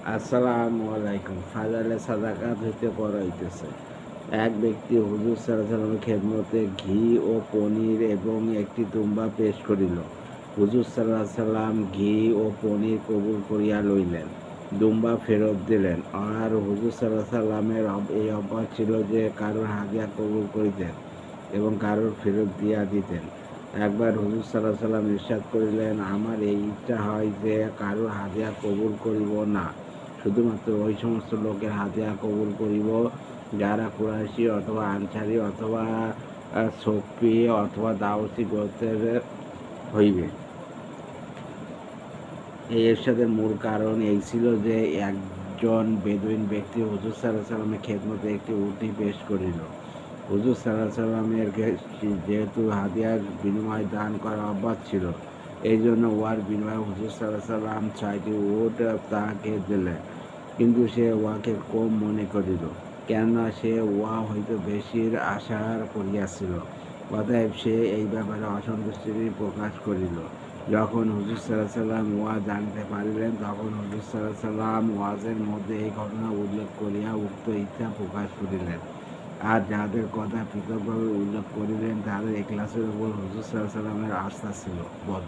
আসসালামু আলাইকুম। ফাজাইলে সাদাকাত হইতে পড়া হইতেছে। এক ব্যক্তি হুজুর সাল্লাল্লাহু আলাইহি ওয়াসাল্লামের খেদমতে ঘি ও পনির এবং একটি দুম্বা পেশ করিল। হুজুর সাল্লাল্লাহু আলাইহি ওয়াসাল্লাম ঘি ও পনির কবুল করিয়া লইলেন, দুম্বা ফেরত দিলেন। আর হুজুর সাল্লাল্লাহু আলাইহি ওয়াসাল্লামের এই অভ্যাস ছিল যে কারোর হাদিয়া কবুল করিতেন এবং কারোর ফেরত দিয়া দিতেন। একবার হুজুর সাল্লাল্লাহু আলাইহি ওয়াসাল্লাম ইরশাদ করিলেন, আমার এই ইচ্ছা হয় যে কারোর হাদিয়া কবুল করিব না, শুধুমাত্র ওই সমস্ত লোকের হাদিয়া কবুল করিব যারা কুরাইশি অথবা আনসারী অথবা সফি অথবা দাউসি গোত্রের হইবে। এই এরশাদের মূল কারণ এই ছিল যে একজন বেদুইন ব্যক্তি হুজুর সাল্লাল্লাহু আলাইহি ওয়াসাল্লামের খেদমতে একটি উটনী পেশ করিল। হুজুর সাল্লাল্লাহু আলাইহি ওয়াসাল্লামের যেহেতু হাদিয়ার বিনিময়ে দান করার অভ্যাস ছিল, এই জন্য উহার বিনিময়ে হুজুর সাল্লাল্লাহু আলাইহি ওয়াসাল্লাম ৬টি উট তাহাকে দিলেন। কিন্তু সে উহাকে কম মনে করিল, কেননা সে উহা হইতে বেশির আশা করিয়াছিল। অতএব সে এই ব্যাপারে অসন্তুষ্টি প্রকাশ করিল। যখন হুজুর সাল্লাল্লাহু আলাইহি ওয়াসাল্লাম উহা জানিতে পারিলেন, তখন হুজুর সাল্লাল্লাহু আলাইহি ওয়াসাল্লাম ওয়াজের মধ্যে এই ঘটনা উল্লেখ করিয়া উক্ত ইচ্ছা প্রকাশ করিলেন। আর যাহাদের কথা পৃথকভাবে উল্লেখ করিলেন, তাহাদের ইখলাসের উপর হুজুর সাল্লাল্লাহু আলাইহি ওয়াসাল্লামের আস্থা ছিল। বল।